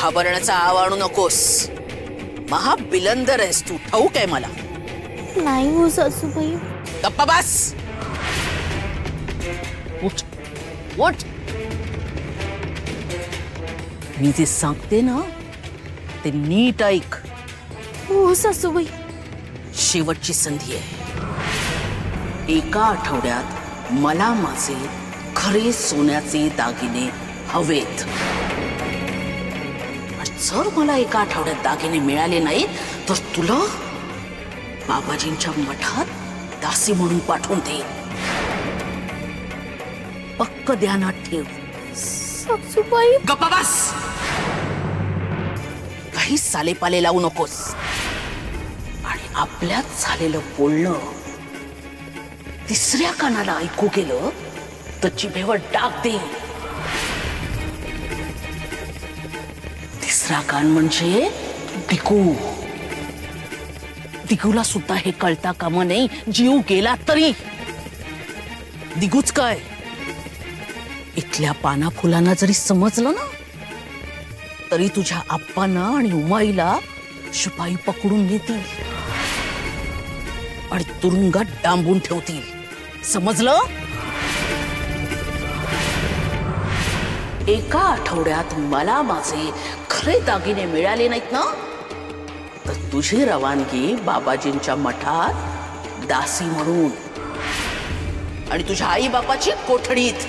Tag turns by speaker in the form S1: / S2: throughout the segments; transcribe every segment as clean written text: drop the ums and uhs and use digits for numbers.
S1: घाबरण्याचा आव आणू नकोस. महाबिलंदर आहेस तू, ठाऊक आहे मला.
S2: नाही हो सासूबाई.
S1: गप्पा बस. उठ उठ. मी जे सांगते ना ते नीट ऐक.
S2: हो सासूबाई.
S1: शेवटची संधी आहे. एका आठवड्यात मला माझे खरे सोन्याचे दागिने हवेत. जर मला एका आठवड्यात दागिने मिळाले नाही तर तुला बाबाजींच्या मठात दासी म्हणून पाठवून देईन. पक्क ध्यानात ठेव.
S2: सासूबाई.
S1: गप्पा बस. काही सालेपाले लावू नकोस. आणि आपल्यात झालेलं बोलणं तिसऱ्या कानाला ऐकू गेलं तर जिभेवर डाग देईन. तिसरा कान म्हणजे दिगू. दिगूला सुद्धा हे कळता कामा नाही. जीव गेला तरी दिगूच काय, इथल्या पाना फुलांना जरी समजलं ना तरी तुझ्या आप्पांना आणि उमाईला शिपाई पकडून नेतील आणि तुरुंगात डांबून ठेवतील. समजलं? एका आठवड्यात मला माझे खरे दागिने मिळाले नाहीत ना तर तुझी रवानगी बाबाजींच्या मठात दासी म्हणून आणि तुझ्या आई बापाची कोठडीत.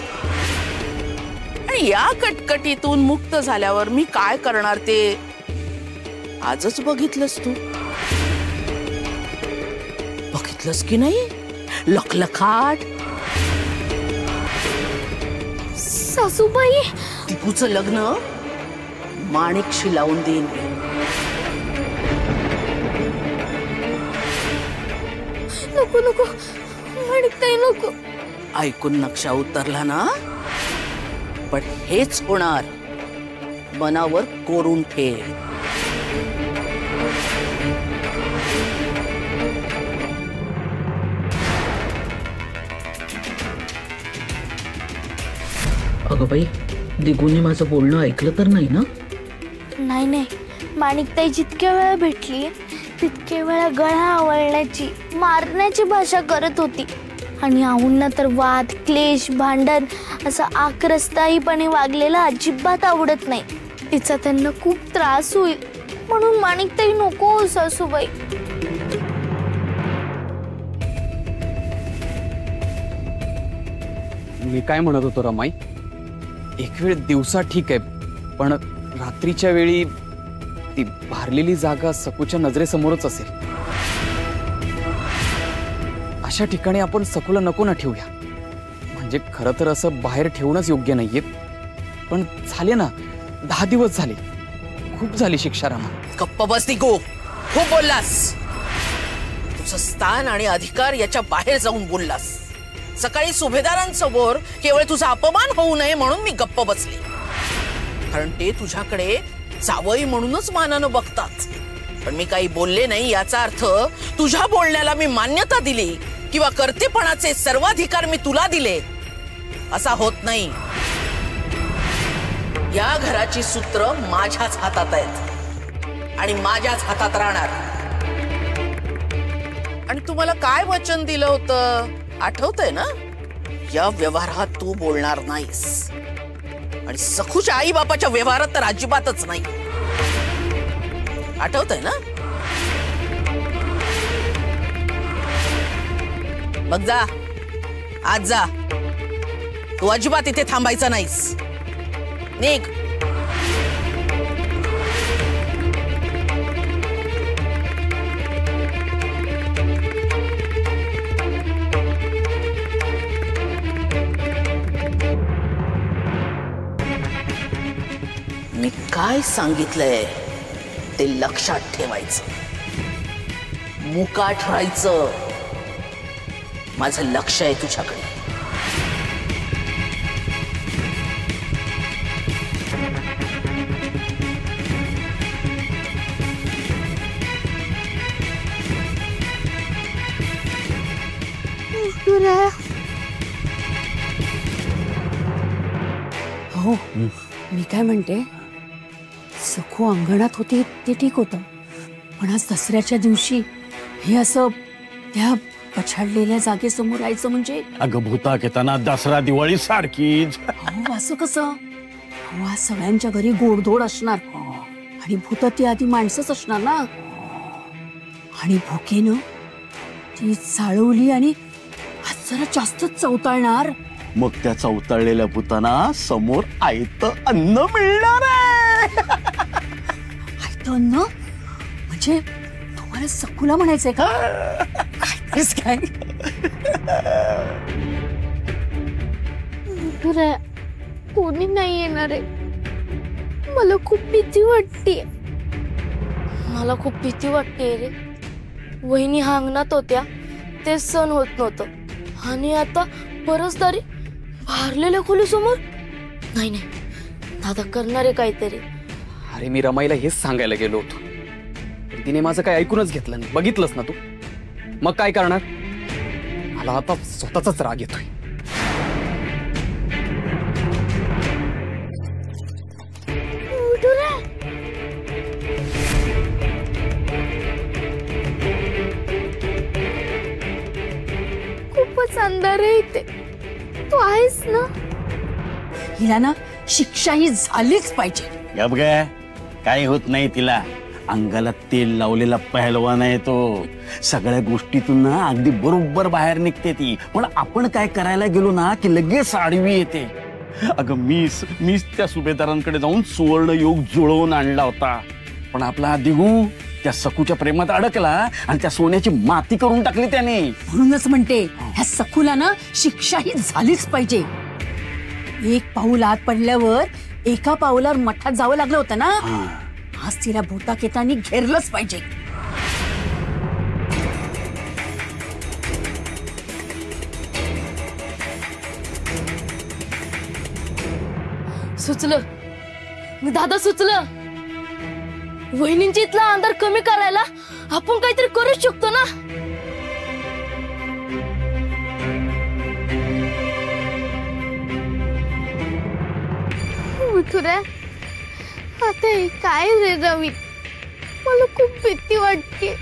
S1: आणि या कटकटीतून मुक्त झाल्यावर मी काय करणार ते आजच बघितलंस तू. बघितलंस की नाही? लखलखाट.
S2: सासूबाई.
S1: दिगूचं लग्न माणिकशी लावून देईन मी.
S2: नको नको माणिकताई नको.
S1: ऐकून नक्षा उतरला ना पण हेच होणार. मनावर कोरून ठेव. अगं बाई, दिगूने माझं बोलणं ऐकलं तर नाही ना?
S2: नाही नाही. माणिकताई जितक्या वेळा भेटली तितक्या वेळा गळा आवळण्याची मारण्याची भाषा करत होती. आणि आऊंना तर वाद क्लेश भांडण असं आक्रस्ताईपणे वागलेलं अजिबात आवडत नाही. तिचा त्यांना खूप त्रास होईल म्हणून माणिकताई नको सासूबाई.
S3: मी काय म्हणत होतो रमाई, एक वेळ दिवसा ठीक आहे पण रात्रीच्या वेळी ती भारलेली जागा सकूच्या नजरेसमोरच असेल. अशा ठिकाणी आपण सकूला नको ना ठेवूया. म्हणजे खरं तर असं बाहेर ठेवणंच योग्य नाहीये. पण झाले ना 10 दिवस झाले. खूप झाली शिक्षा रमा.
S1: गप्प बस दिगू. खूप बोललास. तुझं स्थान आणि अधिकार याच्या बाहेर जाऊन बोललास. सकाळी सुभेदारांसमोर केवळ तुझा अपमान होऊ नये म्हणून मी गप्प बसले. कारण ते तुझ्याकडे जावई म्हणूनच मानानं बघतात. पण मी काही बोलले नाही याचा अर्थ तुझ्या बोलण्याला मी मान्यता दिली किंवा कर्तेपणाचे सर्वाधिकार मी तुला दिले असा होत नाही. या घराची सूत्र माझ्याच हातात आहेत आणि माझ्याच हातात राहणार. आणि तुम्हाला काय वचन दिलं होतं आठवतंय ना? या व्यवहारात तू बोलणार नाहीस आणि सखूच्या आई बापाच्या व्यवहारात तर अजिबातच नाही. आठवतंय ना? मग जा, आज जा. तू अजिबात इथे थांबायचा नाहीस. निघ. मी काय सांगितलंय ते लक्षात ठेवायचं. मुकाट राहायचं. माझं लक्ष आहे तुझ्याकडे.
S4: हो, मी काय म्हणते, सखू अंगणात होती ते ठीक होतं, पण आज दसऱ्याच्या दिवशी हे असं त्या पछाडलेल्या जागेसमोर यायचं म्हणजे
S5: अगं भूता घेताना दसरा दिवाळी सारखीच.
S4: अहो असं कसं? अहो आज सगळ्यांच्या घरी गोडधोड असणार आणि भूत ती आधी माणसंच असणार ना. आणि भुकेनं ती चाळवली आणि आज जरा जास्तच चवताळणार.
S5: मग त्या चवताळलेल्या भूताना समोर आयतं अन्न मिळणार आहे.
S4: आयतं अन्न म्हणजे तुम्हाला सखूला म्हणायचंय का? काहीतरीच काय.
S2: रे, कोणी नाही येणार आहे. मला खूप भीती वाटते. मला खूप भीती वाटते रे. वहिनी हा अंगणात होत्या ते सण होत नव्हतं आणि आता परसदारी भारलेल्या खोलीसमोर. नाही नाही, दादा करणार आहे काहीतरी.
S3: अरे मी रमाईला हेच सांगायला गेलो होतो, पण तिने माझं काय ऐकूनच घेतलं नाही. बघितलंस ना तू, मग काय करणार. मला आता स्वतःचाच राग येतोय.
S2: उठू रे. खूपच अंधार आहे इथे. तू आहेस ना?
S4: हिला ना शिक्षा ही झालीच पाहिजे.
S5: गप ग, काही होत नाही तिला. अंगाला तेल लावलेला पहलवान आहे तो. सगळ्या गोष्टीतून ना अगदी बरोबर बाहेर निघते ती. पण आपण काय करायला गेलो ना की लगेच आडवी येते. अगं मीच त्या सुभेदारांकडे जाऊन सुवर्ण योग जुळवून आणला होता, पण आपला दिगू त्या सखूच्या प्रेमात अडकला आणि त्या सोन्याची माती करून टाकली त्याने.
S4: म्हणूनच म्हणते ह्या सखूला ना शिक्षा ही झालीच पाहिजे. एक पाऊल आत पडल्यावर एका पाऊलावर मठात जावं लागलं होतं ना. आज तिला भूताकेतानी घेरलंच पाहिजे.
S2: सुचलं दादा, सुचलं. वहिनींची इथला अंधार कमी करायला आपण काहीतरी करू शकतो ना. मथुरा, आता हे काय रे रवी, मला खूप भीती वाटते.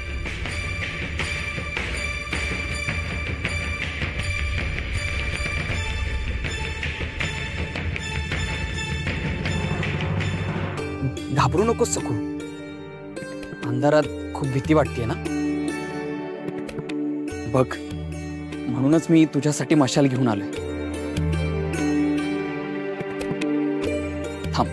S3: घाबरू नकोस सखू. अंधारात खूप भीती वाटते ना. बघ, म्हणूनच मी तुझ्यासाठी मशाल घेऊन आलोय. थांब.